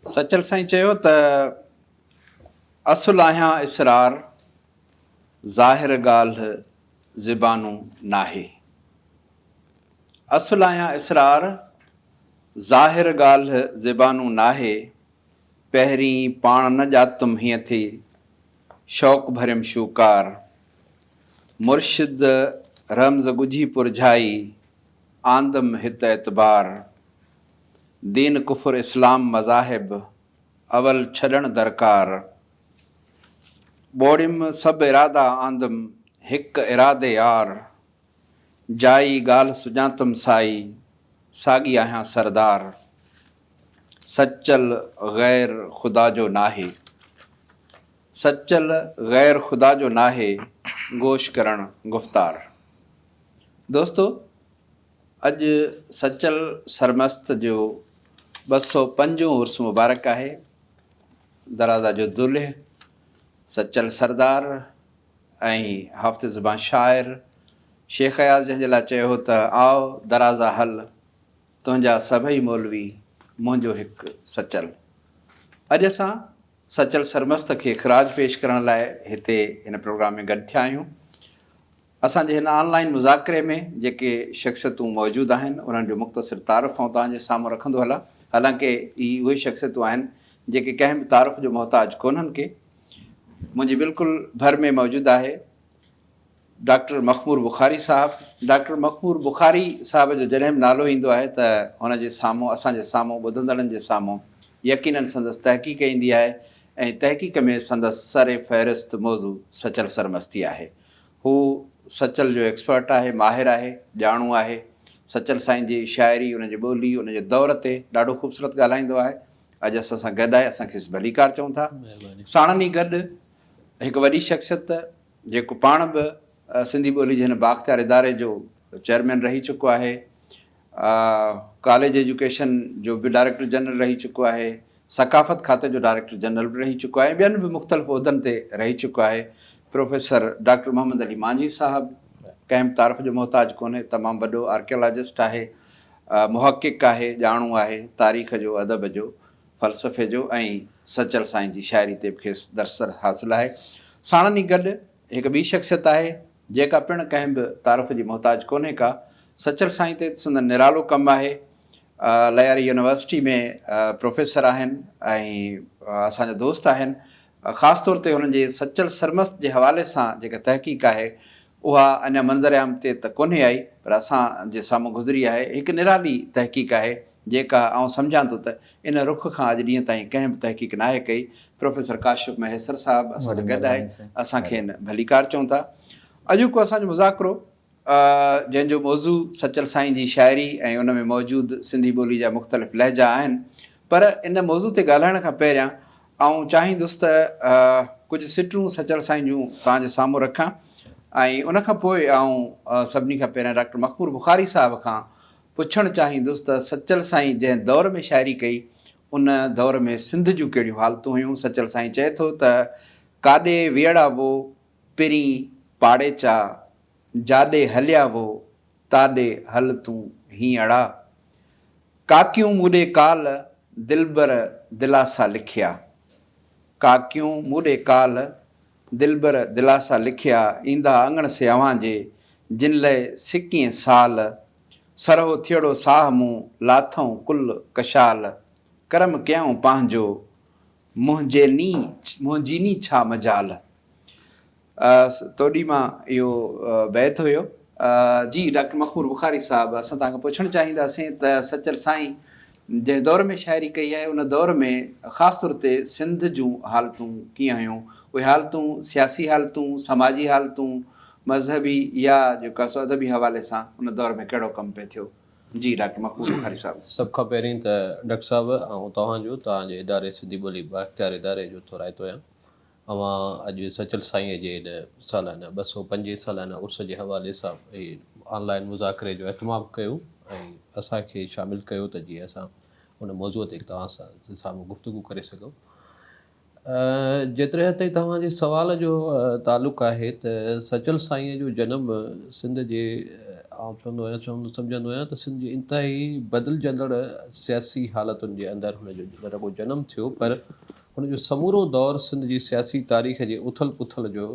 सचल साईं चयो त असुल आहियां इसरार ज़ाहिर ॻाल्हि ज़िबानूं नाहे। असुल आहियां इसरार ज़ाहिर ॻाल्हि ज़िबानूं नाहे। पहिरीं पाण न ॼातुमि हीअं थी शौक़ु भरियमि शूकार। मुर्शिद रम्ज़ ॻुझी पुरझाई आंदमि हित एतबार। दीन कुफुर इस्लाम मज़ाहिब अवल छॾणु दरकार। ॿोड़ियुमि सभु इरादा आंदमि हिकु इरादे यार। जाई ॻाल्हि सुञातुमि साई साॻी आहियां सरदार। सचल ग़ैर ख़ुदा जो नाहे। सचल ग़ैर ख़ुदा जो नाहे गोश करणु गुफ़्तार। दोस्तो, अॼु सचल सरमस्त जो 205 उर्स मुबारक आहे। दराज़ा जो दुल्ह सचल सरदार ऐं हाफ़िज़ ज़बान शाइर शेख अयाज़ जंहिंजे लाइ चयो हो त आओ दराज़ा हल तुंहिंजा सभई मौलवी मुंहिंजो हिकु सचल। अॼु असां सचल सरमस्त खे ख़िराज पेश करण लाइ हिते हिन प्रोग्राम में गॾु थिया आहियूं। असांजे हिन ऑनलाइन मुज़ाकिरे में जेके शख़्सियतूं मौजूदु आहिनि उन्हनि जो मुख़्तसिर तारुफ़ ऐं तव्हांजे साम्हूं रखंदो हलां। हालांकि इहे उहे शख़्सियतूं आहिनि जेके कंहिं बि तारुफ़ जो मोहताज कोन्हनि के। मुंहिंजी बिल्कुलु भर में मौजूदु आहे डॉक्टर मखमूर बुखारी साहबु। डॉक्टर मखमूर बुखारी साहब जो जॾहिं बि नालो ईंदो आहे त हुनजे साम्हूं असांजे साम्हूं ॿुधंदड़नि जे साम्हूं यकीननि संदसि तहक़ीक़ ईंदी आहे ऐं तहक़ीक़ में संदसि सर फ़हिरिस्त मौज़ू सचल सरमस्ती आहे। हू सचल जो एक्सपर्ट आहे, माहिर आहे, ॼाणू आहे। सचल साईं जी शाइरी, उनजी ॿोली, उनजे दौर ते ॾाढो ख़ूबसूरत ॻाल्हाईंदो आहे। अॼु असां सां गॾु आहे, असांखे भलीकार चऊं था। साणनि ई गॾु हिकु वॾी शख़्सियत जेको पाण बि सिंधी ॿोली जे हिन बाख़्तियार इदारे जो चेयरमैन रही चुको आहे, कॉलेज एजुकेशन जो बि डायरेक्टर जनरल रही चुको आहे, सकाफ़त खाते जो डायरेक्टर जनरल बि रही चुको आहे, ॿियनि बि मुख़्तलिफ़ उहिदनि ते रही चुको आहे। प्रोफेसर डॉक्टर मोहम्मद अली मांझी साहबु कंहिं बि तारीफ़ जो मोहताज कोन्हे, तमामु वॾो आर्कियोलॉजिस्ट आहे, मुहक़िक़ आहे, ॼाणू आहे तारीख़ जो, अदब जो, फ़लसफ़े जो ऐं सचल साईं जी शाइरी ते बि खेसि दरसर हासिलु आहे। साणनि ई गॾु हिकु ॿी शख़्सियत आहे जेका पिणु कंहिं बि तारीफ़ जी मोहताज कोन्हे का। सचल साईं ते संदन निरालो कमु आहे। लयारी यूनिवर्सिटी में प्रोफेसर आहिनि ऐं असांजा दोस्त आहिनि। ख़ासि तौर ते हुननि जे सचल सरमस्त जे हवाले सां जेका तहक़ीक़ आहे उहा अञा मंज़र आम ते त कोन्हे आई, पर असांजे साम्हूं गुज़री आहे। हिकु निराली तहक़ीक़ आहे जेका आउं सम्झां थो त इन रुख खां अॼु ॾींहं ताईं कंहिं बि तहक़ीक़ नाहे कई। प्रोफेसर काशिफ़ महेसर साहबु असां सां गॾु आहे, असांखे हिन भलीकार चऊं था। अॼोको असांजो मुज़ाकिरो जंहिंजो मौज़ू सचल साईं जी शाइरी ऐं उन में मौजूदु सिंधी ॿोली जा मुख़्तलिफ़ लहजा आहिनि। पर इन मौज़ू ते ॻाल्हाइण खां पहिरियां आउं चाहींदुसि त कुझु सिटूं सचल साईं जूं तव्हांजे साम्हूं रखां ऐं उनखां पोइ आउं सभिनी खां पहिरियां डॉक्टर मखमूर बुखारी साहब खां पुछणु चाहींदुसि त सचल साईं जंहिं दौर में शाइरी कई उन दौर में सिंध जूं कहिड़ियूं हालतूं हुयूं। सचल साईं चए थो त काॾे वियड़ा वो पिरी पाड़े चा, जाॾे हलिया वो ताॾे हल तूं हीअड़ा। काकियूं मूॾे काल दिलबर दिलासा लिखिया। काकियूं मूॾे काल दिलबर दिलासा लिखिया। ईंदा अङण से अव्हां जे जिन लाइ सिकीअ साल। सरहो थियड़ो साह मूं लाथऊं कुल कशाल। करम कयऊं पंहिंजो मुंहिंजी नी छा मजाल। तोॾी मां इहो बैत हुयो। जी डॉक्टर मखमूर बुखारी साहबु, असां तव्हांखां पुछणु चाहींदासीं त सचल साईं जंहिं दौर में शाइरी कई आहे उन दौर में ख़ासि तौर ते सिंध जूं हालतूं कीअं हुयूं। उहे हालतूं सियासी हालतूं, समाजी हालतूं, मज़हबी या जेका सो अदबी हवाले सां उन दौर में कहिड़ो कमु पियो थियो। जी डॉक्टर मखमूर बुखारी साहबु। सभु खां पहिरीं त डॉक्टर साहिबु ऐं तव्हांजे इदारे सिंधी ॿोली बाख़्तियार इदारे जो थोराइतो आहियां। अॼु सचल साईं जे हिन सालाना 205 सालाना उर्स जे हवाले सां ऑनलाइन मुज़ाकिरे जो एतमामु कयो ऐं असांखे शामिलु कयो त जीअं असां उन मौज़ूअ ते तव्हां सां साम्हूं गुफ़्तगू करे सघूं। जेतिरे हद ताईं तव्हांजे सुवाल जो तालुक़ु आहे त सचल साईं जो जनमु सिंध जे चवंदो आहियां सम्झंदो आहियां त सिंध जी इंतिहाई बदिलजंदड़ सियासी हालतुनि जे अंदरि हुनजो न रुॻो जनमु थियो पर हुनजो समूरो दौरु सिंध जी सियासी तारीख़ जे उथल पुथल जो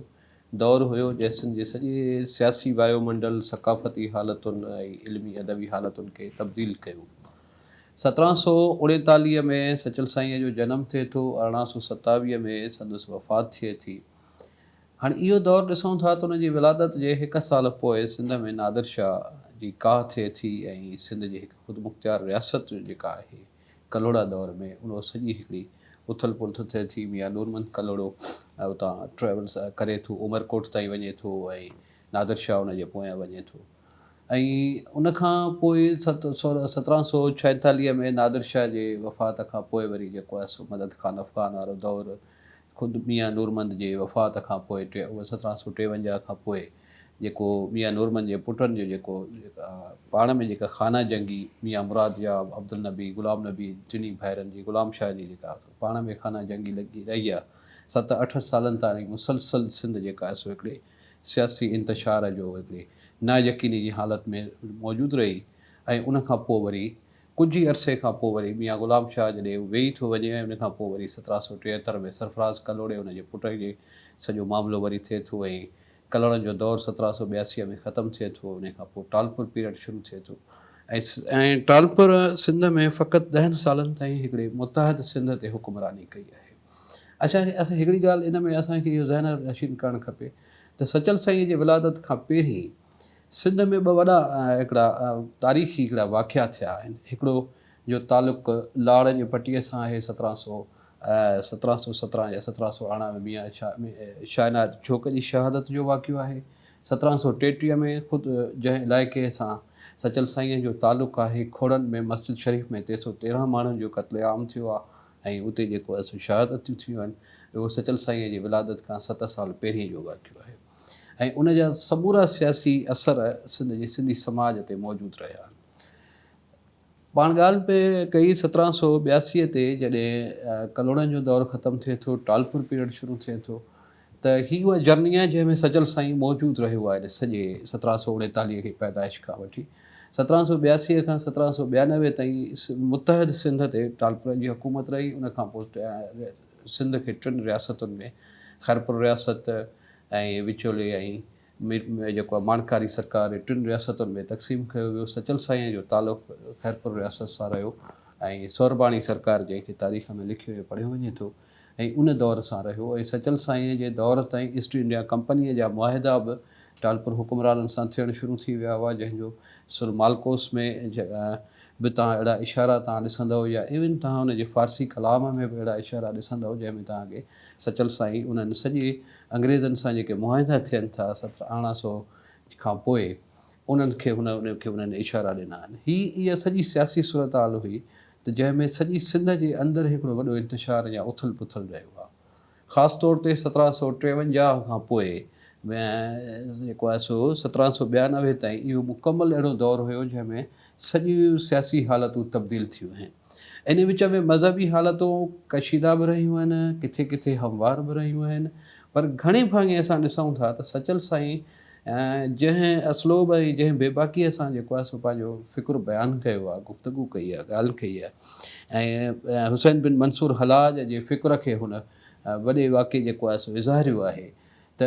दौरु हुयो जंहिं सिंध जे सॼे सियासी वायुमंडल सकाफ़ती हालतुनि ऐं इल्मी अदबी हालतुनि खे तब्दील कयो। 1739 में सचल साईंअ जो जनमु थिए थो, 1827 में संदसि वफ़ात थिए थी। हाणे इहो दौरु ॾिसूं था त उनजी विलादत जे 1 साल पोइ सिंध में नादिर शाह जी काह थिए थी ऐं सिंध जी हिकु ख़ुदमुख़्तियार रियासत जेका आहे कलोड़ा दौर में उन सॼी हिकिड़ी उथल पुथल थिए थी। मियां नूरमंद कलोड़ो उतां ट्रेवल्स करे थो, उमरकोट ताईं वञे थो ऐं नादिर शाह उनजे पोयां वञे थो। ऐं उनखां पोइ 1746 में नादिर शाह जे वफ़ात खां पोइ वरी जेको आहे सो मदद ख़ान अफ़गान वारो दौरु, ख़ुदि मियां नूरमंद जे वफ़ात खां पोइ 1753 खां पोइ जेको मियां नूरमंद जे पुटनि जो जेको पाण में जेका ख़ाना जंगी मियां मुराद याब, अब्दुल नबी, ग़ुलाम नबी टिनी भाइरनि जी ग़ुलाम शाह जी जेका पाण में ख़ाना जंगी लॻी रही आहे 7-8 सालनि ताईं मुसलसल सिंध जेका आहे सो हिकिड़े सियासी इंतशार जो हिकिड़े नायकीनी जी हालति में मौजूदु रही। ऐं उनखां पोइ वरी कुझु ई अरसे खां पोइ वरी मियां ग़ुलाम शाह जॾहिं वेही थो वञे ऐं उनखां पोइ वरी 1773 में सरफराज़ कलोड़े उनजे पुट जे सॼो मामिलो वरी थिए थो ऐं कलोड़नि जो दौरु 1782 में ख़तमु थिए थो। उन खां पोइ टालपुर पीरियड शुरू थिए थो ऐं टालपुर सिंध में फ़क़ति 10 सालनि ताईं हिकिड़े मुतहद सिंध ते हुकुमरानी कई आहे। अच्छा, असां हिकिड़ी ॻाल्हि इन में असांखे इहो ज़हन नशीन करणु खपे त सचल साईं जे विलादत खां पहिरीं सिंध में 2 वॾा हिकिड़ा तारीख़ी हिकिड़ा वाक़िया थिया आहिनि। हिकिड़ो जो तालुक़ु लाड़ जे पटीअ सां आहे 1717 या 1798 मियां शाहनाद छोक जी शहादत जो वाक़ियो आहे। 1733 में ख़ुदि जंहिं इलाइक़े सां सचल साईंअ जो तालुक़ु आहे खोड़नि में मस्जिद शरीफ़ में 313 माण्हुनि जो क़त्लेआम थियो आहे ऐं उते जेको आहे शहादतियूं थियूं आहिनि। उहो सचल साईंअ जी विलादत खां 7 साल पहिरीं जो वाक़ियो आहे ऐं उनजा समूरा सियासी असर सिंध जे सिंधी समाज ते मौजूदु रहिया आहिनि। पाण ॻाल्हि पे कई 1782 ते जॾहिं कलोड़नि जो दौरु ख़तमु थिए थो, टालपुर पीरियड शुरू थिए थो त ही उहा जर्नी आहे जंहिंमें सचल साईं मौजूदु रहियो आहे सॼे 1739 खे पैदाइश खां वठी 1782 खां 1792 ताईं मुतहद सिंध ते टालपुर जी हुकूमत रही। उनखां पोइ सिंध खे 3 रियासतुनि में खैरपुर रियासत ऐं विचोले ऐं जेको आहे मानकारी सरकार 3 रियासतुनि में तक़सीम कयो वियो। सचल साईं जो तालुक़ु खैरपुर रियासत सां रहियो ऐं सोरबाणी सरकार जंहिंखे तारीख़ में लिखियो पढ़ियो वञे थो ऐं उन दौर सां रहियो। ऐं सचल साईं जे दौर ताईं ईस्ट इंडिया कंपनीअ जा मुआहिदा बि टालपुर हुकुमराननि सां थियणु शुरू थी विया हुआ, जंहिंजो सुरमालकोस में बि तव्हां अहिड़ा इशारा तव्हां ॾिसंदव या इवन तव्हां हुनजे फ़ारसी कलाम में बि अहिड़ा इशारा ॾिसंदव जंहिंमें तव्हांखे सचल साईं उन्हनि सॼे अंग्रेज़नि सां जेके मुआहिदा थियनि था 1800 खां पोइ उन्हनि उन्हनि इशारा ॾिना आहिनि। इहा सॼी सियासी सूरत हाल हुई त जंहिंमें सॼी सिंध जे अंदरि हिकिड़ो वॾो इंतिशार या उथल पुथल रहियो आहे। ख़ासि तौर ते 1753 खां पोइ जेको आहे सो 1792 ताईं इहो मुकमल अहिड़ो दौरु हुयो जंहिंमें सॼियूं सियासी हालतूं तब्दील थियूं आहिनि। इन विच में मज़हबी हालतूं कशीदा बि रहियूं आहिनि, किथे किथे हमवार बि रहियूं आहिनि, पर घणे भाङे असां ॾिसूं था त सचल साईं जंहिं असलोब ऐं जंहिं बेबाकीअ सां जेको आहे सो पंहिंजो फ़िक्रु बयानु कयो आहे, गुफ़्तगू कई आहे, ॻाल्हि कई आहे ऐं हुसैन बिन मंसूर हलाज जे फ़िक्र खे हुन वॾे वाक़े जेको आहे सो इज़हारियो आहे त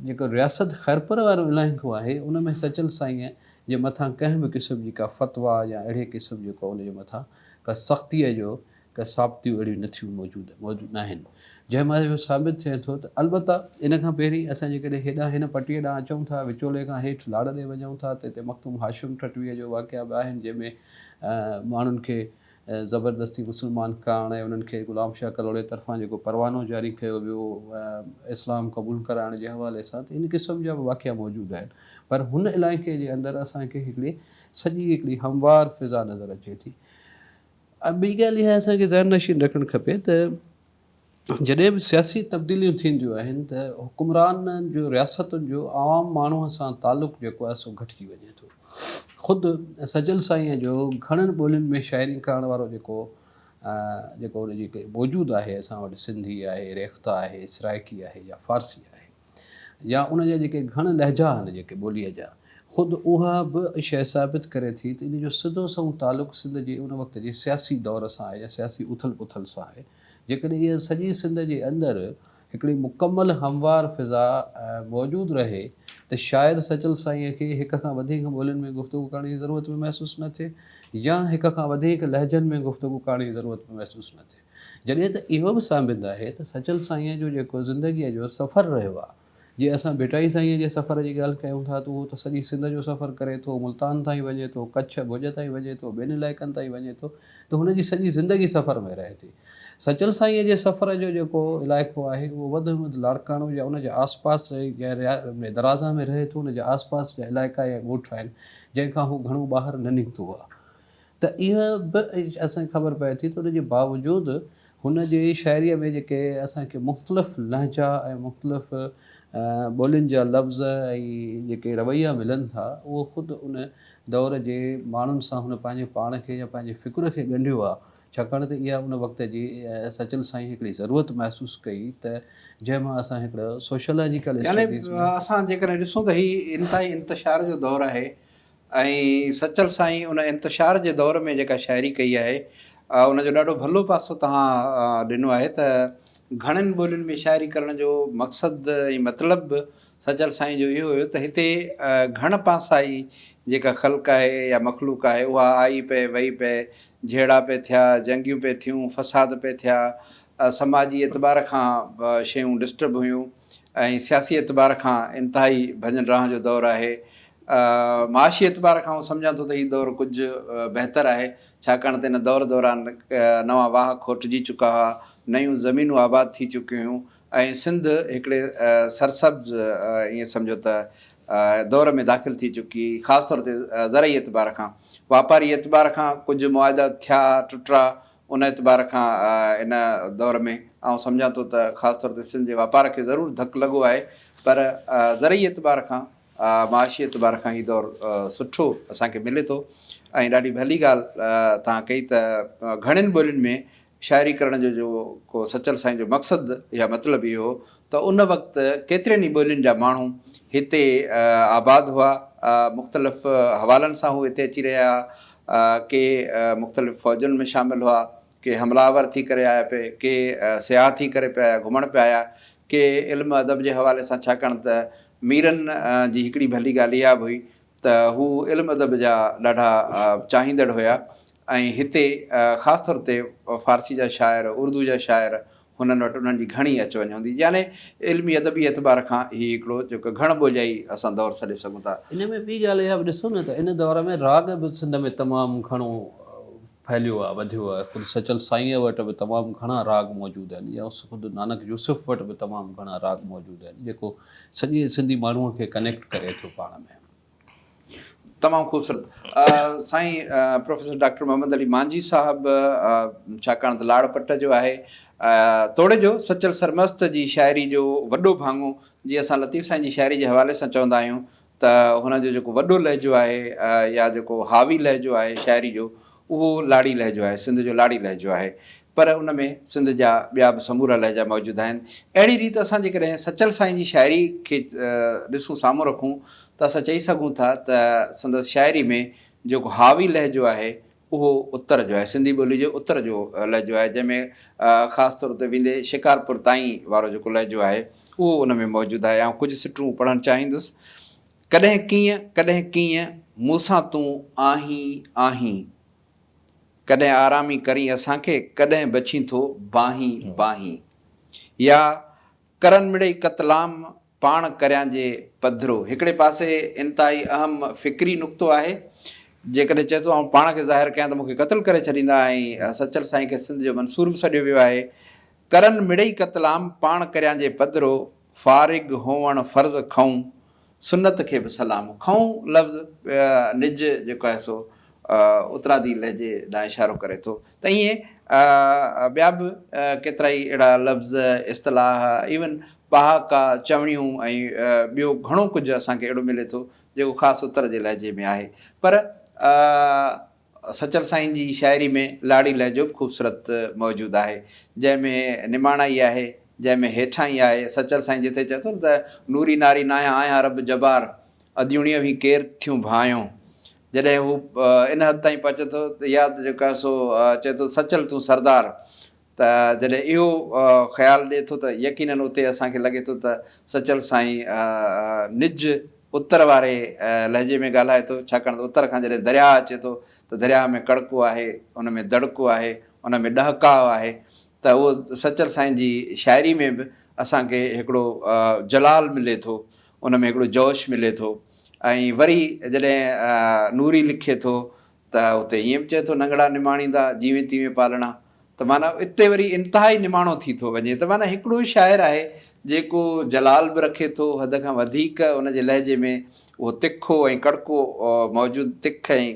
जेको रियासत खैरपुर वारो इलाइक़ो आहे उन में सचल साईं जे मथां कंहिं बि क़िस्म जी का फ़तवा या अहिड़े क़िस्म जेको उनजे मथां का सख़्तीअ जो का साबितियूं अहिड़ियूं नथियूं मौजूदु न आहिनि। जंहिं महिल इहो साबित थिए थो त अलबत्ता इन खां पहिरीं असां जेकॾहिं हेॾां हिन पटीअ ॾांहुं अचूं था, विचोले खां हेठि लाड़ ॾे वञूं था त हिते मख़्तूम हाशिम टटवीअ जो वाक़िया बि आहिनि जंहिंमें माण्हुनि खे ज़बरदस्ती मुस्लमान करण ऐं उन्हनि खे ग़ुलाम शाह कलोड़े तरफ़ां जेको परवानो जारी कयो वियो इस्लाम क़बूल कराइण जे हवाले सां, त इन क़िस्म जा बि वाक़िया मौजूदु आहिनि। पर हुन इलाइक़े जे अंदरि असांखे हिकिड़ी हमवार फ़िज़ा नज़र अचे थी। ॿी ॻाल्हि इहा असांखे ज़हन नशीन रखणु खपे त जॾहिं बि सियासी तब्दीलियूं थींदियूं आहिनि त हुकुमराननि जो रियासतुनि जो आवाम माण्हूअ सां तालुक़ु जेको आहे सो घटिजी वञे थो। ख़ुदि सचल साईंअ जो घणनि ॿोलियुनि में शाइरी करण वारो जेको हुनजी मौजूदु आहे असां वटि सिंधी आहे, रेख्ता आहे, सराइकी आहे या फ़ारसी आहे या उनजा जेके घण लहजा आहिनि जेके ॿोलीअ जा, ख़ुदि उहा बि शइ साबित करे थी त इन जो सिधो सऊं तालुक़ु सिंध जे उन वक़्त जे सियासी दौर सां आहे या सियासी उथल पुथल सां आहे। जेकॾहिं इहा सॼी सिंध जे अंदरि हिकिड़ी मुकमल हमवार फ़िज़ा मौजूदु रहे त शायदि सचल साईंअ खे हिक खां वधीक ॿोलियुनि में गुफ़्तगू करण जी ज़रूरत बि महसूसु न थिए या हिक खां वधीक लहजनि में गुफ़्तगू करण जी ज़रूरत बि महसूसु न थिए। जॾहिं त इहो बि साबित आहे त सचल साईंअ जो जेको ज़िंदगीअ जो सफ़रु रहियो आहे, जीअं असां भिटाई साईंअ जे सफ़र जी ॻाल्हि कयूं था त उहो त सॼी सिंध जो सफ़रु करे थो, मुल्तान ताईं वञे थो, कच्छ भुज ताईं वञे थो, ॿियनि इलाइक़नि ताईं वञे थो, त हुनजी सॼी ज़िंदगी सफ़र में रहे थी। सचल साईंअ जे सफ़र जो जेको इलाइक़ो आहे उहो वधि में वधि लाड़काणो या उनजे आसपास में दराज़ा में रहे थो, उनजे आसपास जा इलाइक़ा या ॻोठ आहिनि जंहिंखां हू घणो ॿाहिरि न निकितो आहे। त इहा बि असांखे ख़बर पए थी त उनजे बावजूदि हुन जे शाइरीअ में जेके असांखे मुख़्तलिफ़ लहजा ऐं मुख़्तलिफ़ ॿोलियुनि जा लफ़्ज़ ऐं जेके रवैया मिलनि था उहो ख़ुदि उन दौर जे माण्हुनि सां हुन पंहिंजे पाण खे या पंहिंजे फ़िक्र खे ॻंढियो आहे। छाकाणि त इहा उन वक़्त जी सचल साईं हिकिड़ी ज़रूरत महसूसु कई त जंहिंमां असां हिकिड़ो सोशलॉजिकल यानी स्टडीज़ में असां जेकॾहिं ॾिसूं त हीउ इंतिहाई इंतशार जो दौरु आहे ऐं सचल साईं उन इंतशार जे दौर में जेका शाइरी कई आहे उनजो ॾाढो भलो पासो तव्हां ॾिनो आहे त घणनि ॿोलियुनि में शाइरी करण जो मक़सदु ऐं मतिलबु सचल साईं जो इहो हुयो त हिते घण पासाई जेका ख़ल्क़ आहे या मख़लूक आहे उहा आई पए वही पए, जहिड़ा पे थिया, जंगियूं पे थियूं, फ़साद पे थिया, समाजी एतबार खां शयूं डिस्टर्ब हुयूं ऐं सियासी एतबार खां इंतिहाई भॼन राह जो दौरु आहे। माशी एतबार खां सम्झां थो त हीउ दौरु कुझु बहितरु आहे, छाकाणि त हिन दौर दौरान नवां वाह खोटिजी चुका हुआ, नयूं ज़मीनूं आबाद थी चुकियूं हुयूं ऐं सिंध हिकिड़े सरसब्ज़ ईअं सम्झो त दौर में दाख़िल थी चुकी, ख़ासि तौर ते ज़रई एतबार खां। वापारी एतबार खां कुझु मुआदा थिया टुटरा, उन एतबार खां इन दौर में ऐं सम्झां थो त ख़ासि तौर ते सिंध जे वापार खे ज़रूरु धकु लॻो आहे, पर ज़रई एतबार खां माशी एतबार खां हीउ दौरु सुठो असांखे मिले थो। ऐं ॾाढी भली ॻाल्हि तव्हां कई त घणनि ॿोलियुनि में शाइरी करण जो जेको सचल साईं जो मक़सदु या मतिलबु इहो हो त उन वक़्तु केतिरनि ई ॿोलियुनि जा माण्हू हिते आबाद हुआ, मुख़्तलिफ़ हवालनि सां हू हिते अची रहिया, के मुख़्तलिफ़ फ़ौजुनि में शामिलु हुआ, के हमलावर थी करे आया पे, के सियाह थी करे पिया आया, घुमण पिया आया, के इल्मु अदब जे हवाले सां, छाकाणि त मीरनि जी हिकिड़ी भली ॻाल्हि इहा बि हुई त हू इल्मु अदब जा ॾाढा चाहींदड़ हुया ऐं हिते ख़ासि तौर ते फ़ारसी जा शाइर, उर्दू जा शाइर हुननि वटि उन्हनि जी घणी अच वञ हूंदी, यानी इल्मी अदबी एतबार खां हीउ हिकिड़ो जेको घण ॿोलियाई असां दौरु सॾे सघूं था। इन में ॿी ॻाल्हि इहा बि ॾिसो न त इन दौर में राग बि सिंध में तमामु घणो फैलियो आहे, वधियो आहे। ख़ुदि सचल साईंअ वटि बि तमामु घणा राग मौजूदु आहिनि, या ख़ुदि नानक यूसुफ वटि बि तमामु घणा राग मौजूदु आहिनि जेको सॼे सिंधी माण्हूअ खे कनेक्ट करे थो पाण में। तमामु ख़ूबसूरत साईं प्रोफेसर डॉक्टर मोहम्मद अली मांझी साहिबु, छाकाणि त लाड़पट जो आहे तोड़े जो सचल सरमस्त जी शाइरी जो वॾो भाङो, जीअं असां लतीफ़ साईं जी शाइरी जे हवाले सां चवंदा आहियूं त हुनजो जेको वॾो लहजो आहे या जेको हावी लहजो आहे शाइरी जो, उहो लाड़ी लहजो आहे, सिंध जो लाड़ी लहजो आहे, पर उन में सिंध जा ॿिया बि समूरा लहजा मौजूदु आहिनि। अहिड़ी रीति असां जेकॾहिं सचल साईं जी शाइरी खे ॾिसूं, साम्हूं रखूं त असां चई सघूं था त संदसि शाइरी में जेको हावी लहजो आहे उहो उत्तर जो आहे, सिंधी ॿोली जो उत्तर जो लहजो आहे, जंहिंमें ख़ासि तौर ते वेंदे शिकारपुर ताईं वारो जेको लहजो आहे उहो उन में मौजूदु आहे। ऐं कुझु सिटूं पढ़णु चाहींदुसि। कॾहिं कीअं मूंसां तूं आहीं आहीं, कॾहिं आरामी करी असांखे, कॾहिं बची थो बाहीं बाहीं, या करन मिड़ई कतलाम पाण करियां जे पधरो। हिकिड़े पासे इंतिहाई अहम फ़िक्री नुक़्तो आहे, जेकॾहिं चए थो आउं पाण खे ज़ाहिर कयां त मूंखे क़तलु करे छॾींदा, ऐं सचल साईं खे सिंध जो मंसूर बि सॾियो वियो आहे। करन मिड़ई कतलाम पाण करियां जे पधरो, फारिग हुअण फ़र्ज़ खऊं, सुनत खे बि सलाम। खऊं लफ़्ज़ निज जेको आहे सो उतरादी लहजे ॾांहुं इशारो करे थो। त ईअं ॿिया बि केतिरा ई अहिड़ा लफ़्ज़, इस्तलाह, इवन पहाका, चवणियूं ऐं ॿियो घणो कुझु असांखे अहिड़ो मिले थो जेको ख़ासि उत्तर जे लहजे में आहे। पर सचल साईं जी शाइरी में लाड़ी लहजो बि ख़ूबसूरत मौजूदु आहे, जंहिंमें निमाणाई आहे, जंहिंमें हेठां ई आहे। सचल साईं जिते चए थो न त नूरी नारी नाया आहियां रब जबार, अदियूणीअ बि केरु थियूं भायूं, जॾहिं हू इन हद ताईं पहुचे थो त यादि जेको आहे सो चए थो सचल तूं सरदार, त जॾहिं इहो ख़्यालु ॾिए थो त यकीननि उते असांखे लॻे थो त सचल साईं निज उत्तर वारे लहजे में ॻाल्हाए थो, छाकाणि त उत्तर खां जॾहिं दरिया अचे थो त दरिया में कड़को आहे, उन में दड़को आहे, उन में ॾहकाव आहे, त उहो सचल साईं जी शाइरी में बि असांखे हिकिड़ो जलाल मिले थो, उन में हिकिड़ो जोश मिले थो। ऐं वरी जॾहिं नूरी लिखे थो त उते ईअं बि चए थो नंगड़ा निमाणींदा जीवे तीवे पालणा, त माना इते वरी इंतिहाई निमाणो थी थो वञे। त माना हिकिड़ो शाइरु आहे जेको जलाल बि रखे थो, हद खां वधीक उनजे लहजे में उहो तिखो ऐं कड़को मौजूदु, तिख ऐं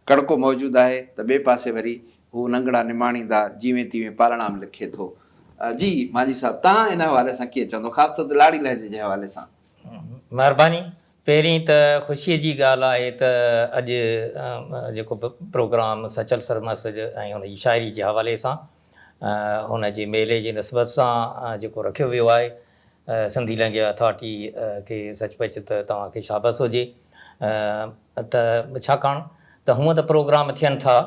कड़को मौजूदु आहे, त ॿिए पासे वरी हू नंगड़ा निमाणींदा जीवे तीवे पालणा में लिखे थो। जी मांजी साहब, तव्हां इन हवाले सां कीअं चवंदो, ख़ासि तौर ते लाड़ी लहजे जे हवाले सां? महिरबानी। पहिरीं त ख़ुशीअ जी ॻाल्हि आहे त अॼु जेको प्रोग्राम सचल सरमस्त ऐं हुनजी शाइरी जे हवाले सां हुनजे मेले जे निस्बत सां जेको रखियो वियो आहे, सिंधी लैंग्वेज अथॉरिटी खे सचपच त तव्हांखे शाबस हुजे। त छाकाणि त हूअं त प्रोग्राम थियनि था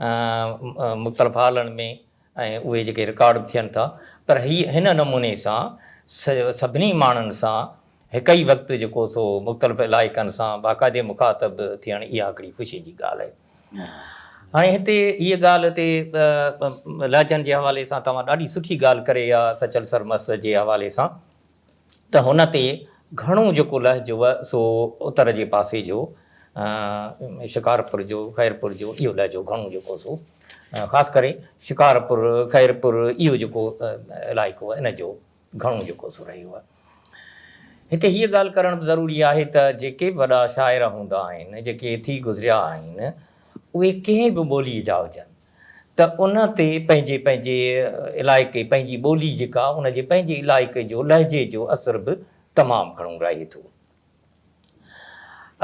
मुख़्तलिफ़ हालनि में ऐं उहे जेके रिकॉर्ड बि थियनि था, पर हिन नमूने सां सभिनी माण्हुनि सां हिकु ई वक़्तु जेको सो मुख़्तलिफ़ इलाइक़नि सां बाक़ाइदे मुखातब थियणु, इहा हिकिड़ी ख़ुशी जी ॻाल्हि आहे। हाणे हिते हीअ ॻाल्हि हिते लहजनि जे हवाले सां तव्हां ॾाढी सुठी ॻाल्हि करे आहे सचल सरमस्त जे हवाले सां, त हुन ते घणो जेको लहजो आहे सो उत्तर जे पासे जो शिकारपुर जो, ख़ैरपुर जो, इहो लहजो घणो जेको सो ख़ासि करे शिकारपुर, ख़ैरपुर, इहो जेको इलाइक़ो आहे इन जो घणो जेको सो रहियो आहे। हिते हीअ ॻाल्हि करणु बि ज़रूरी आहे त जेके वॾा शाइर हूंदा आहिनि, जेके थी गुज़रिया आहिनि, उहे कंहिं बि ॿोलीअ जा हुजनि, त उन ते पंहिंजे पंहिंजे इलाइक़े, पंहिंजी ॿोली जेका उनजे पंहिंजे इलाइक़े जो लहजे जो असरु बि तमामु घणो रहे थो।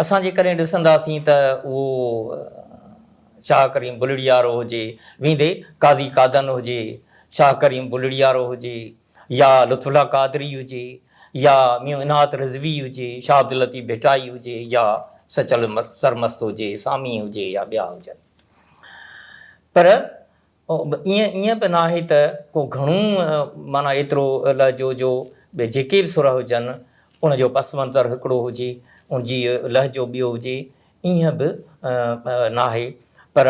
असां जेकॾहिं ॾिसंदासीं त उहो शाह करीम बुलड़ियारो हुजे, वेंदे काज़ी कादन हुजे, शाह करीम बुलड़ियारो हुजे, या लुत्फुल्ला कादरी हुजे, या मियों इनात रिज़वी हुजे, शाह अब्दुल लतीफ़ भिटाई हुजे, या सचल सरमस्त हुजे, सामी हुजे, या ॿिया हुजनि। पर ईअं बि न आहे त को घणो माना एतिरो लहजो जो जेके बि सुर हुजनि उनजो पस मंज़र हिकिड़ो हुजे, उनजी लहजो ॿियो हुजे, ईअं बि न आहे। पर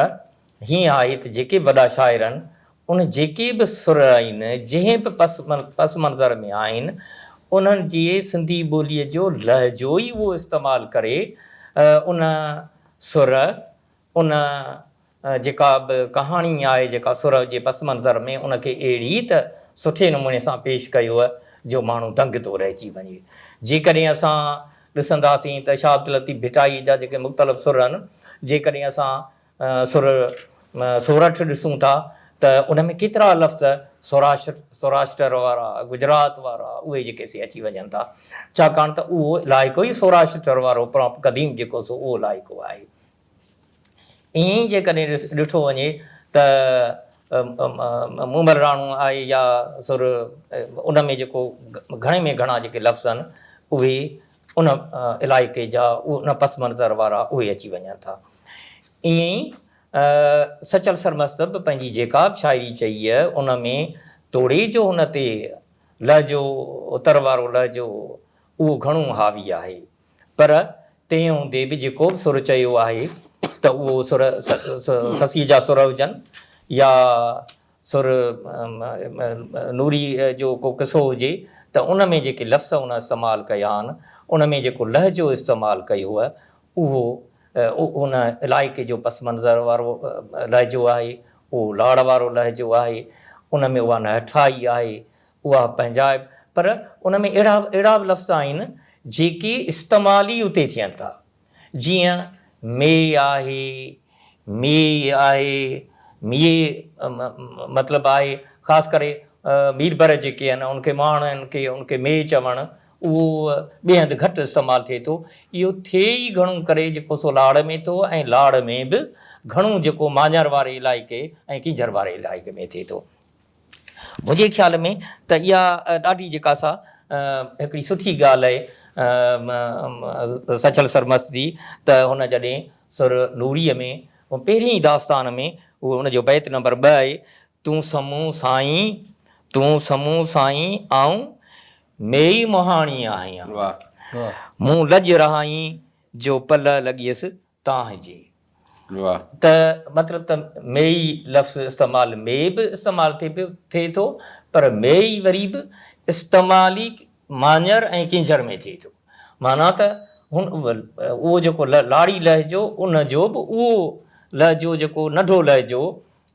हीअं आहे त जेके वॾा शाइर आहिनि, उन जेके बि सुर आहिनि, जंहिं बि पस मंज़र में आहिनि, उन्हनि जी सिंधी ॿोलीअ जो लहजो ई उहो इस्तेमालु करे उन सुर, उन जेका बि कहाणी आहे जेका सुर जे पस मंज़र में, उनखे अहिड़ी त सुठे नमूने सां पेश कयो आहे जो माण्हू दंग थो रहिजी वञे। जेकॾहिं असां ॾिसंदासीं त शाह अब्दुल लतीफ़ भिटाई जा जेके मुख़्तलिफ़ सुर आहिनि, जेकॾहिं असां सोरठ ॾिसूं था त उन में केतिरा लफ़्ज़ सौराष्ट्र वारा, गुजरात वारा, उहे जेके से अची वञनि था, छाकाणि त उहो इलाइक़ो ई सौराष्ट्र वारो क़दीम जेको सो उहो इलाइक़ो आहे। ईअं ई जेकॾहिं ॾिठो वञे त मूमल राणो आहे या सुर, उन में जेको घणे में घणा जेके लफ़्ज़ आहिनि उहे उन इलाइक़े जा, उन पस मंज़र वारा उहे अची वञनि था। ईअं ई सचल सरमस्त बि पंहिंजी जेका बि शाइरी चई आहे उन में तोड़े जो हुन ते लहजो, उत्तर वारो लहजो, उहो घणो हावी आहे। पर तंहिं हूंदे बि जेको बि सुर चयो आहे त उहो सुर ससीअ जा सुर हुजनि, या सुर नूरी जो को क़िसो हुजे, त उन में जेके लफ़्ज़ उन इस्तेमालु कया आहिनि, उन में जेको लहजो इस्तेमालु कयो आहे, उहो उन इलाइक़े जो पस मंज़र वारो लहजो आहे, उहो लाड़ वारो लहजो आहे, उन में उहा नहठाई आहे, उहा पंहिंजाइप। पर उन में अहिड़ा बि लफ़्ज़ आहिनि जेके इस्तेमालु ई उते थियनि था, जीअं मे आहे, मी आहे, मिए मतिलबु आहे ख़ासि करे मीरबर जेके आहिनि उनखे माण्हुनि खे उनखे मे चवणु, उहो ॿिए हंधि घटि इस्तेमालु थिए थो। इहो थिए ई घणो करे जेको सो लाड़ में थो, ऐं लाड़ में बि घणो जेको मांझर वारे इलाइक़े ऐं कींझर वारे इलाइक़े में थिए थो। मुंहिंजे ख़्याल में त इहा ॾाढी जेका सा हिकिड़ी सुठी ॻाल्हि आहे सचल सरमस्त जी त हुन जॾहिं सुर नूरीअ में पहिरीं दास्तान में उहो हुनजो बैत नंबर 2 आहे, तूं समूह साईं, तूं समूह साईं आऊं मेई मोहाणी आहियां, वाह मूं लॼ रहाई जो पल लॻियसि तव्हांजे। वाह। त मतिलबु त मेई लफ़्ज़ इस्तेमालु में बि इस्तेमालु थिए थो, पर मेई वरी बि इस्तेमाली मांझर ऐं किंजर में थिए थो। माना त उहो जेको लाड़ी लहजो उन जो बि उहो लहजो जेको नंढो लहजो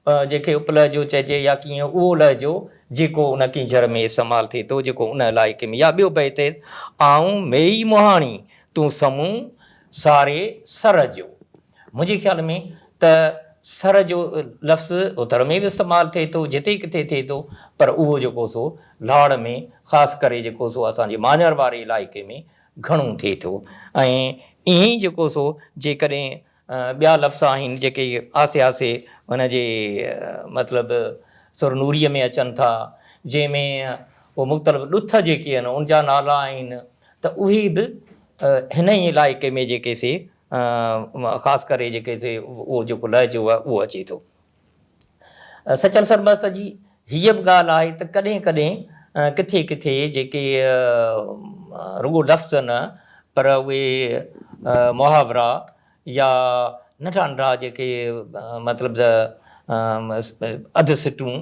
जंहिंखे उपलहजो चइजे या कीअं, उहो लहजो जेको उन किंजर में इस्तेमालु थिए थो, जेको उन इलाइक़े में। या ॿियो बैत आऊं मेई मोहाणी तूं समूह सारे सर जो। मुंहिंजे ख़्याल में त सर जो लफ़्ज़ उतर में बि इस्तेमालु थिए थो, जिते किथे थिए थो, पर उहो जेको सो लाड़ में ख़ासि करे जेको सो असांजे मांझर वारे इलाइक़े में घणो थिए थो। ऐं ईअं ई जेको सो जेकॾहिं ॿिया लफ़्ज़ आहिनि जेके आसे पासे हुनजे मतिलबु सुरनूरीअ में अचनि था, जंहिंमें उहो मुख़्तलिफ़ ॾुथ जेके आहिनि उनजा नाला आहिनि, त उहे बि हिन ई इलाइक़े में जेके से ख़ासि करे जेके से उहो जेको लहजो आहे उहो अचे थो। सचल सरमस्त जी हीअ बि ॻाल्हि आहे त कॾहिं कॾहिं किथे किथे जेके रुॻो लफ़्ज़ न पर उहे मुहावरा या नंढा नंढा जेके मतिलबु अधु सिटूं,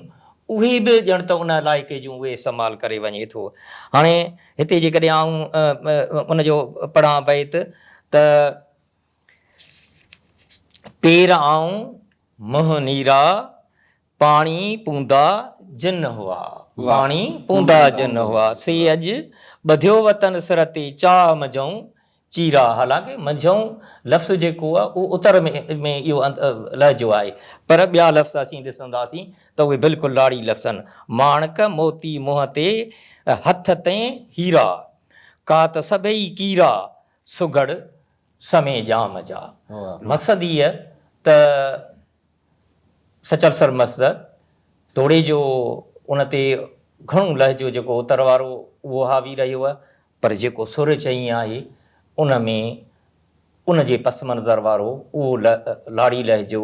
उहे बि ॼण त उन इलाइक़े जूं उहे इस्तेमालु करे वञे थो। हाणे हिते जेकॾहिं आऊं उनजो पढ़ां बैत त पेर आऊं मुंहुं नीरा पाणी पूंदा जिन हुआ, पाणी पूंदा जिन हुआ, से अॼु ॿधियो वतन सिर ते चाह मझऊं चीरा। हालांकि मझऊं लफ़्ज़ जेको आहे उहो उतर में इहो लहजो आहे, पर ॿिया लफ़्ज़ असीं ॾिसंदासीं त उहे बिल्कुलु लाड़ी लफ़्ज़ आहिनि। माणक मोती मुंहं ते हथ ते हीरा, का त सभई कीरा सुगड़ समय जाम जा। मक़सदु इहा त सचल सरमस्त तोड़े जो उन ते घणो लहजो जेको उतर वारो उहो हावी रहियो आहे, पर जेको सुर चई आहे उन में उन जे पस मंज़र वारो उहो लाड़ी लहजो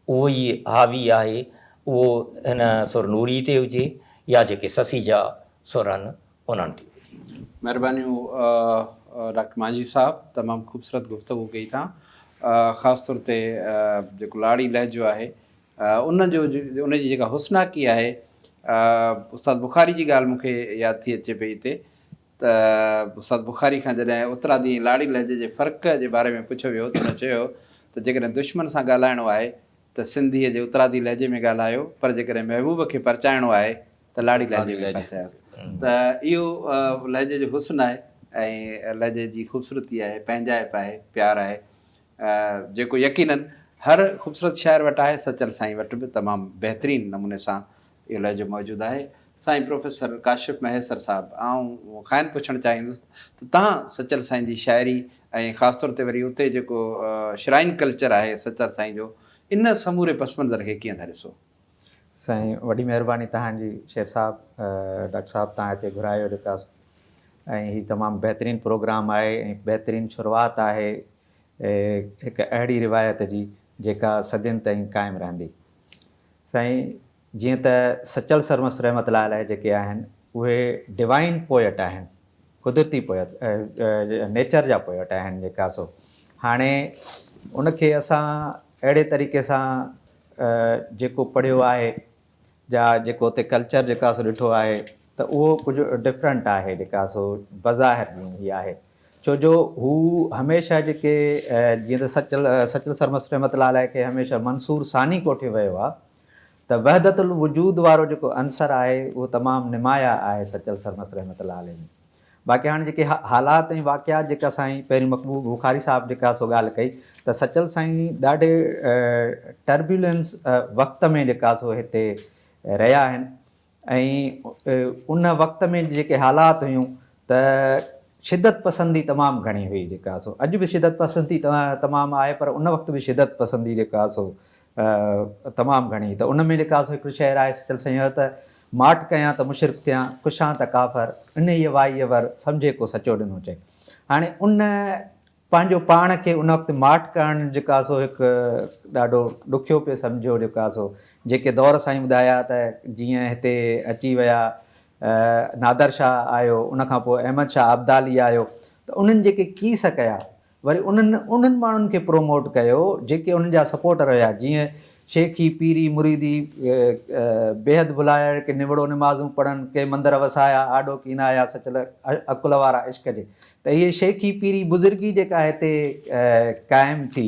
उहो ई हावी आहे। उहो हिन सुरनूरी ते हुजे या जेके ससी जा सुर आहिनि उन्हनि ते हुजे। महिरबानियूं डॉक्टर मांझी साहब, तमामु ख़ूबसूरत गुफ़्तगू कई तव्हां। ख़ासि तौर ते जेको लाड़ी लहजो आहे उनजी जेका हुस्नाकी आहे, उस्ताद बुखारी जी ॻाल्हि मूंखे यादि थी अचे पई हिते त उस्ताद बुखारी खां जॾहिं उतरादी लाड़ी लहजे जे फ़र्क़ जे बारे में पुछियो वियो त हुन चयो त जेकॾहिं दुश्मन सां ॻाल्हाइणो आहे त सिंधीअ जे उतरादी लहजे में ॻाल्हायो, पर जेकॾहिं महबूब खे परचाइणो आहे त लाड़ी लहजे में परचायो। त इहो लहजे जो हुस्न आहे ऐं लहजे जी ख़ूबसूरती आहे, पंहिंजाइप आहे, प्यार आहे, जेको यकीनन हर ख़ूबसूरत शाइर वटि आहे, सचल साईं वटि बि तमामु बहितरीनु नमूने सां इहो लहजो मौजूदु आहे। साईं प्रोफेसर काशिफ़ महेसर साहिबु, आउं ख़ाइनि पुछणु चाहींदुसि त तव्हां सचल साईं जी शाइरी ऐं ख़ासि तौर ते वरी उते जेको श्राइन कल्चर आहे सचल साईं जो, इन समूरे पस मंज़र खे कीअं था ॾिसो? साईं वॾी महिरबानी तव्हांजी शेर साहिबु, डॉक्टर साहिबु तव्हां हिते घुरायो जेका, ऐं हीउ तमामु बहितरीनु प्रोग्राम आहे ऐं बहितरीनु शुरूआति आहे हिकु अहिड़ी रिवायत जी जेका सदियुनि ताईं क़ाइमु रहंदी। साईं जीअं त सचल सरमस्त रहमतुल्लाह अलैह जेके आहिनि उहे डिवाइन पोएट आहिनि, कुदरती पोएट, नेचर जा पोएट आहिनि जेका सो। हाणे उनखे असां अहिड़े तरीक़े सां जेको पढ़ियो आहे या जेको उते कल्चर जेका सो ॾिठो आहे त उहो कुझु डिफरेंट आहे जेका सो बज़ाहिर ई आहे। छो जो हू हमेशह जेके जीअं त सचल सरमस्त रहमतुल्लाह अलैह खे हमेशह मंसूर सानी कोठियो वियो आहे, त वहदतुल वजूद वारो जेको अंसर आहे उहो तमामु निमाया आहे सचल सरमस्त रहमतुल्लाह अलैह में। बाक़ी हाणे जेके हालात ऐं वाक़ियात जेका साईं पहिरीं मक़बूल बुखारी साहिबु जेका सो ॻाल्हि कई त सचल साईं ॾाढे टर्बुलेंस वक़्त में जेका सो हिते रहिया आहिनि, ऐं उन वक़्त में जेके हालात हुयूं त शिदत पसंदी तमामु घणी हुई जेका सो। अॼु बि शिदत पसंदी तमामु आहे, पर उन वक़्तु बि शिदत पसंदी जेका सो तमामु घणी। त उन में जेका सो हिकिड़ो शेर आहे सचल साईं जो त माठ कयां त मुशरिक़ थियां, कुशां त काफ़र, इन ई वाई वर सम्झे को सचो ॾिनो चए। हाणे उन पंहिंजो पाण खे उन वक़्तु माठ करणु जेका सो हिकु ॾाढो ॾुखियो पियो सम्झो जेका सो जेके दौर साईं ॿुधाया त जीअं हिते अची विया नादर शाह आयो, उनखां पोइ अहमद शाह अब्दाली आयो, त उन्हनि जेके कीस कया वरी उन्हनि माण्हुनि खे प्रोमोट कयो जेके उन्हनि जा सपोर्टर हुया, जीअं शेखी पीरी मुरीदी बेहद बुलाया के निवड़ो निमाज़ूं पढ़नि के मंदर वसाया आॾो कीनाया सचल अकुल वारा इश्क जे, त इहे शेखी पीरी बुज़ुर्गी जेका हिते क़ाइमु थी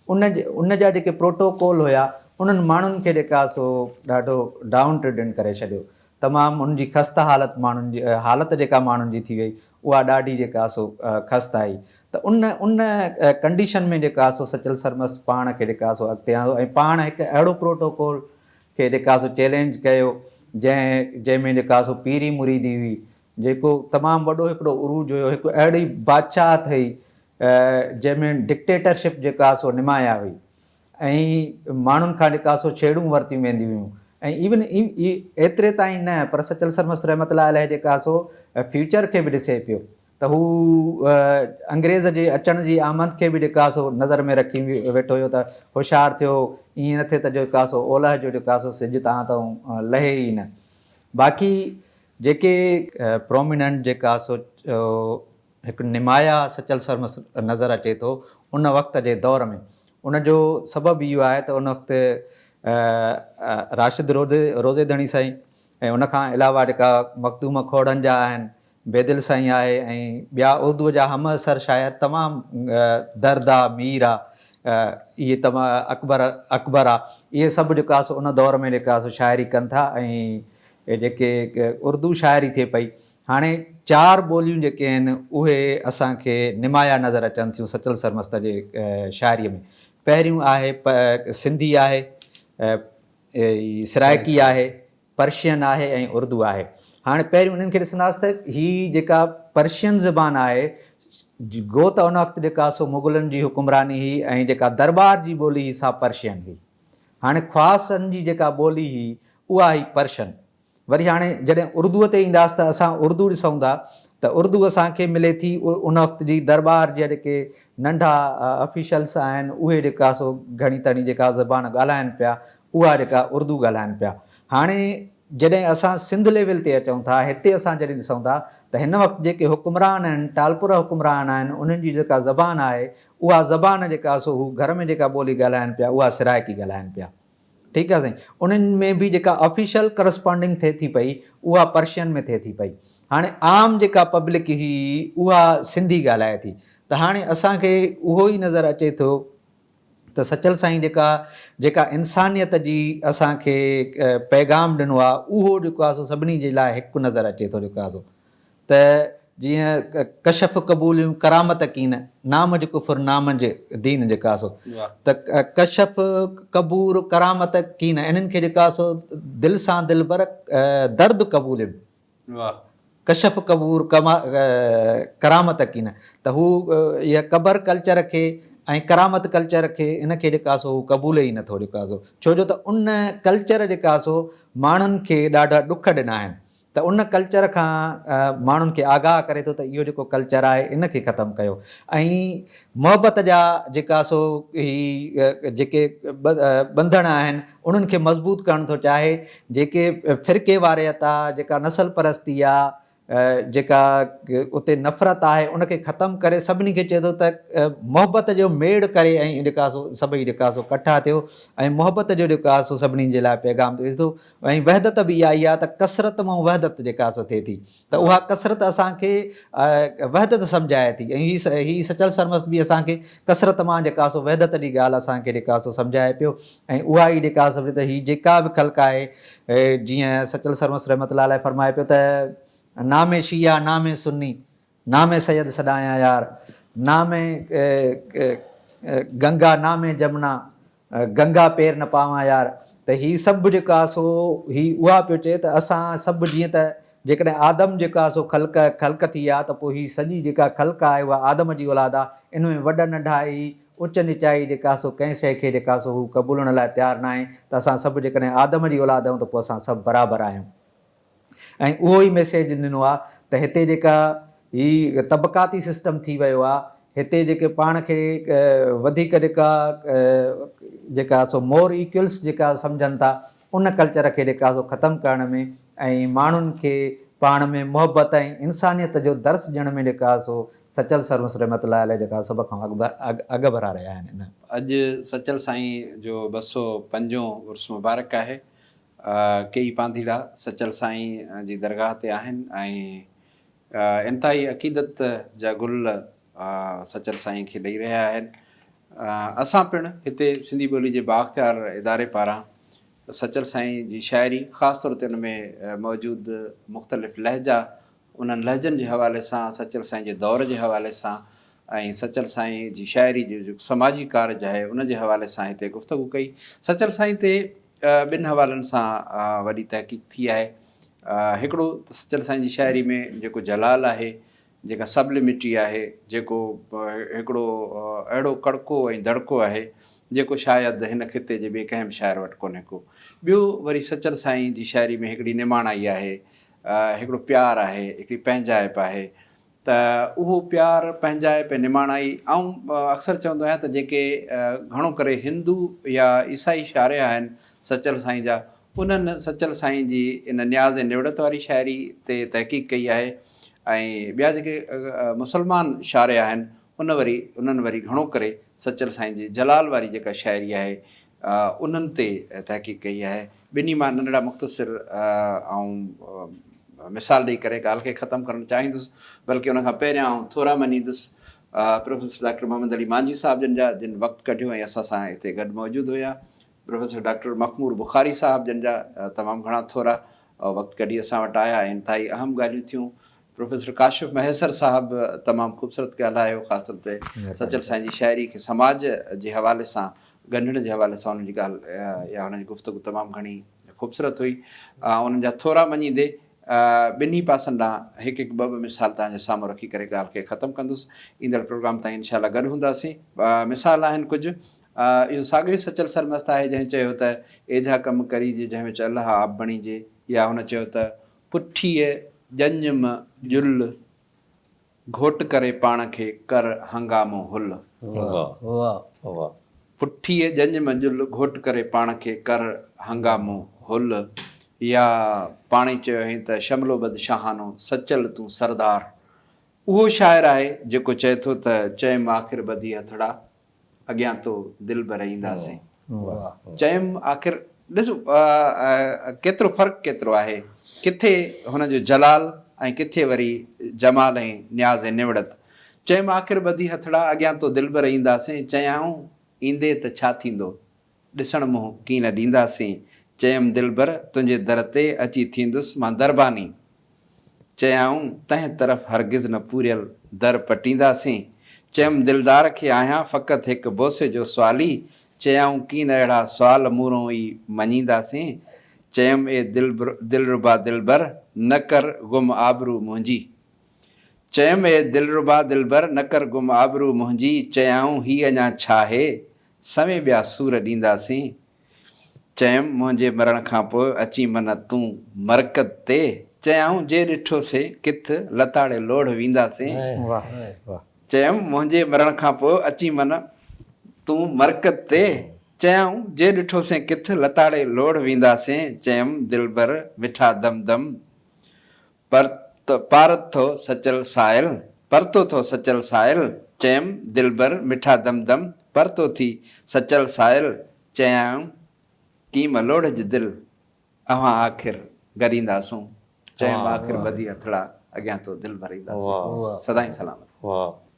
उन जा जेके प्रोटोकॉल हुया उन्हनि माण्हुनि खे जेका सो ॾाढो डाउन ट्रेडन करे छॾियो, तमामु उनजी ख़स्ता हालत माण्हुनि जी हालत जेका माण्हुनि जी थी वई उहा ॾाढी जेका सो ख़स्त आई। त उन कंडीशन में जेका सो सचल सरमस्त पाण खे जेका सो अॻिते आंदो ऐं पाण हिकु अहिड़ो प्रोटोकॉल खे जेका सो चैलेंज कयो जंहिंमें जेका सो पीरी मुरीदी हुई जेको तमामु वॾो हिकिड़ो उरूज हुयो, हिकु अहिड़ी बादशाह अथई जंहिंमें डिक्टेटरशिप जेका सो निमाया हुई ऐं माण्हुनि खां जेका सो छेड़ूं वरितियूं वेंदियूं हुयूं ऐं इवन एतिरे ताईं न पर सचल सरमस्त रहमतुल्लाह अलैह जेका सो फ्यूचर खे बि ॾिसे पियो त हू अंग्रेज़ जे अचण जी आमद खे बि जेका सो नज़र में रखी वेठो हुयो त होशियारु थियो, ईअं न थिए त जेका सो ओलह जो जेका सो सिॼ तव्हां तां लहे ई न। बाक़ी जेके प्रोमिनेंट जेका सो हिकु निमाया सचल सरमस्त नज़र अचे थो उन वक़्त जे दौर में, उनजो सबबु इहो आहे त उन वक़्तु राशिद रोज़ेदणी साईं ऐं उनखां अलावा जेका मखदूम खोड़नि जा आहिनि, बेदिल साईं आहे ऐं ॿिया उर्दूअ जा हम असर शाइर तमामु दर्दा मीर आहे, इहे अकबर आहे, इहे सभु जेका सो उन दौर में जेका सो शाइरी कनि था ऐं जेके उर्दू शाइरी थिए पई। हाणे 4 ॿोलियूं जेके आहिनि उहे असांखे निमाया नज़र अचनि थियूं सचल सरमस्त जे शाइरीअ में। पहिरियों आहे सिंधी आहे, सराइकी आहे, पर्शियन आहे ऐं उर्दू आहे। हाणे पहिरियों उन्हनि खे ॾिसंदासीं त हीअ जेका पर्शियन ज़बान आहे गो त उन वक़्तु जेका सो मुग़लनि जी हुकुमरानी हुई ऐं जेका दरबार जी ॿोली हुई सा पर्शियन हुई। हाणे ख़्वासनि जी जेका ॿोली हुई उहा हुई पर्शियन। वरी हाणे जॾहिं उर्दूअ ते ईंदासीं त असां उर्दू ॾिसूं था त उर्दू असांखे मिले थी उन वक़्त जी दरबार जा जेके नंढा ऑफिशल्स आहिनि उहे जेका सो घणी तणी जेका ज़बान ॻाल्हाइनि पिया उहा जेका उर्दू ॻाल्हाइनि पिया। हाणे जॾहिं असां सिंध लेवल ते अचूं था, हिते असां जॾहिं ॾिसूं था त हिन वक़्तु जेके हुकुमरान आहिनि, टालपुरा हुकुमरान आहिनि, उन्हनि जी जेका ज़बान आहे उहा ज़बान जेका सो हू घर में जेका ॿोली ॻाल्हाइनि पिया उहा सिराइकी ॻाल्हाइनि पिया। ठीकु आहे साईं। उन्हनि में बि जेका ऑफिशियल करस्पॉन्डिंग थिए थी पई उहा पर्शियन में थिए थी पई। हाणे आम जेका पब्लिक हुई उहा सिंधी ॻाल्हाए थी। त हाणे असांखे उहो ई नज़र अचे थो त सचल साईं जेका इंसानियत जी असांखे पैगाम ॾिनो आहे उहो जेको आहे सो सभिनी जे लाइ हिकु नज़र अचे थो जेको आहे सो त जीअं कशफ क़बूलियूं करामत कीन नाम जेको फुरनाम जे दीन जेका सो त कशफ कबूर करामत कीन इन्हनि खे जेका सो दिलि सां दिलबर दर्द क़बूलियूं कशफ कबूर करामत कीन त हू इहा क़बर कल्चर खे ऐं करामत कल्चर खे इनखे जेका सो क़बूल ई नथो जेका सो, छो जो त उन कल्चर जेका सो माण्हुनि खे ॾाढा ॾुख ॾिना आहिनि। त उन कल्चर खां माण्हुनि खे आगाह करे थो त इहो जेको कल्चर आहे इनखे ख़तमु कयो ऐं मोहबत जा जेका सो ही जेके बंधन आहिनि उन्हनि खे मज़बूत करणु थो चाहे। जेके फ़िरके वारियत आहे, जेका नसल परस्ती आहे, जेका उते नफ़रत आहे उनखे ख़तमु करे सभिनी खे चए थो त मोहबत जो मेड़ करे ऐं जेका सो सभई जेका सो कठा थियो ऐं मोहबत जो जेका सो सभिनी जे लाइ पैगाम ॾिए थो। ऐं वहदत बि इहा ई आहे त कसरत मां वहदत जेका सो थिए थी त उहा कसरत असांखे वहदत सम्झाए थी ऐं हीअ सचल सरमस्त बि असांखे कसरत मां जेका सो वहदत जी ॻाल्हि असांखे जेका सो सम्झाए पियो। ऐं उहा ई जेका सो त हीअ जेका बि ख़ल्क़ आहे जीअं सचल सरमस्त रहमतुल्लाह अलैह फरमाए पियो त नामे शिया नामे सुन्नी नामे सैयद सॾाया यार नामे गंगा नामे जमुना गंगा पेर न पावां यार। त हीअ सभु जेका सो हीअ उहा पियो चए त असां सभु जीअं त जेकॾहिं आदम जेका सो ख़ल्क़ थी आहे त पोइ हीअ सॼी जेका ख़ल्क़ आहे उहा आदम जी औलाद आहे। इन में वॾा नंढा ई उच निचाई जेका सो कंहिं शइ खे जेका सो हू क़बूलण लाइ तयारु न आहे त असां सभु जेकॾहिं आदम जी औलाद आहियूं त पोइ असां सभु बराबरि आहियूं। ऐं उहो ई मैसेज ॾिनो आहे त हिते जेका ही तबक़ाती सिस्टम थी वियो आहे। हिते जेके पाण खे वधीक जेका सो मोर इक्वल्स जेका सम्झनि था उन कल्चर खे जेका सो ख़तमु करण में ऐं माण्हुनि खे पाण में मुहबत ऐं इंसानियत जो दर्स ॾियण में जेका सो सचल सरमस रहमतुल्लाह अलैह जेका सभ खां अॻु भरा रहिया आहिनि हिन। अॼु सचल साईं जो 205 उर्स मुबारक आहे। कई पांधीड़ा सचल साईं जी दरगाह ते आहिनि ऐं इंतिहाई अक़ीदत जा गुल सचल साईं खे ॾेई रहिया आहिनि। असां पिणु हिते सिंधी ॿोली जे बाख्तियार इदारे पारां सचल साईं जी शाइरी ख़ासि तौर ते उन में मौजूदु मुख़्तलिफ़ लहजा, उन्हनि लहजनि जे हवाले सां, सचल साईं जे दौर जे हवाले सां ऐं सचल साईं जी शाइरी जो जेको समाजी कारज आहे उन जे हवाले सां हिते गुफ़्तगू कई। सचल साईं ते ॿिनि हवालनि सां वॾी तहक़ीक़ थी आहे। हिकिड़ो सचल साईं जी शाइरी में जेको जलाल आहे, जेका सबलिमिटी आहे, जेको हिकिड़ो अहिड़ो कड़को ऐं दड़को आहे जेको शायदि हिन ख़िते जे ॿिए कंहिं बि शाइर वटि कोन्हे को। ॿियो वरी सचल साईं जी शाइरी में हिकिड़ी निमाणाई आहे, हिकिड़ो प्यारु आहे, हिकिड़ी पंहिंजाइप आहे। त उहो प्यारु, पंहिंजाइप ऐं निमाणाई ऐं अक्सर चवंदो आहियां त जेके घणो करे हिंदू या ईसाई शाइरा आहिनि सचल साईं जा, उन्हनि सचल साईं जी इन न्याज़ ऐं निवड़त वारी शाइरी ते तहक़ीक़ कई आहे। ऐं ॿिया जेके मुसलमान शाइर आहिनि उन्हनि वरी घणो करे सचल साईं जी जलाल वारी जेका शाइरी आहे उन्हनि ते तहक़ीक़ कई आहे। ॿिन्ही मां नंढड़ा मुख़्तसिर ऐं मिसाल ॾेई करे ॻाल्हि खे ख़तमु करणु चाहींदुसि। बल्कि उनखां पहिरियां थोरा मञींदुसि प्रोफेसर डॉक्टर मोहम्मद अली मांझी साहिब जन जा, जिन वक़्तु कढियो ऐं असां सां हिते गॾु मौजूदु हुया। प्रोफेसर डॉक्टर मखमूर बुखारी साहिब जन जा तमामु घणा थोरा वक़्तु कढी असां वटि आया ऐं इंतिहाई अहम ॻाल्हियूं थियूं। प्रोफेसर काशिफ महेसर साहिबु तमामु ख़ूबसूरत ॻाल्हायो, ख़ासि तौर ते सचल साईं जी शाइरी खे समाज जे हवाले सां, ॻंढण जे हवाले सां उन्हनि जी ॻाल्हि या हुनजी गुफ़्तगू तमामु घणी ख़ूबसूरत हुई। उन्हनि जा थोरा मञींदे ॿिन्ही पासनि ॾांहुं हिकु हिकु ॿ मिसाल तव्हांजे साम्हूं रखी करे ॻाल्हि खे ख़तमु कंदुसि। ईंदड़ प्रोग्राम ताईं इनशाला गॾु हूंदासीं। मिसाल आहिनि कुझु। इहो साॻियो ई सचल सरमस्त आहे जंहिं चयो त एझा कमु करीजे जंहिं विच अलाह आप बणीजे, या हुन चयो त पुठीअ जंजम जुल घोट करे पाण खे कर हंगामो हुल। पुठीअ जंजम जुल घोट करे पाण खे कर हंगामो हुल। या पाणी चयो हुई त शमलो बद शाहानो सचल तूं सरदार। उहो शाइर आहे जेको चए थो त चयमि आख़िर ॿधी हथड़ा अॻियां तो दिलि भर ईंदासीं। चयमि आख़िर ॾिसो केतिरो फ़र्क़ु केतिरो आहे, किथे हुनजो जलाल ऐं किथे वरी जमाल ऐं न्याज़ ऐं निवड़त। चयमि आख़िर ॿधी हथड़ा अॻियां तो दिलि भर ईंदासीं। चयाऊं ईंदे त छा थींदो, ॾिसण मुंहुं की न ॾींदासीं। चयमि दिलबर तुंहिंजे दर ते अची थींदुसि मां दरबानी। चयाऊं तंहिं तरफ़ हरगिज़ न पूरियल दर पटींदासीं। चयमि दिलदार खे आहियां फ़क़ति हिकु बोसे जो सवाली। चयाऊं कीन अहिड़ा सुवाल मूंरों ई मञींदासीं। चयमि ए दिलरुबा दिलबर न कर गुम आबरू मुंहिंजी। चयमि ए दिलरुबा दिलबर न कर गुम आबरू मुंहिंजी। चयाऊं ही अञा छा आहे सवें ॿिया सूर ॾींदासीं। चयमि मुंहिंजे मरण खां पोइ अची मन तूं मरकत ते। चयाऊं जे ॾिठोसीं किथ लताड़े लोढ़ वेंदासीं। चयमि मुंहिंजे मरण खां पोइ अची मन तूं मरकत ते। चयाऊं जे ॾिठोसीं किथ लताड़े लोढ़ वेंदासीं। चयमि दिलबर मिठा दम दम पारत थो सचल साहिल परतो थो सचल साहिल। चयमि दिलबर मिठा दम दम परतो थी सचल साहिल। चयाऊं की मलोड़ जी दिलि अवां आख़िर गरींदासूं। चयमि आख़िर ॿधी हथड़ा अॻियां तो दिलि भरींदासीं। सदाईं सलामत।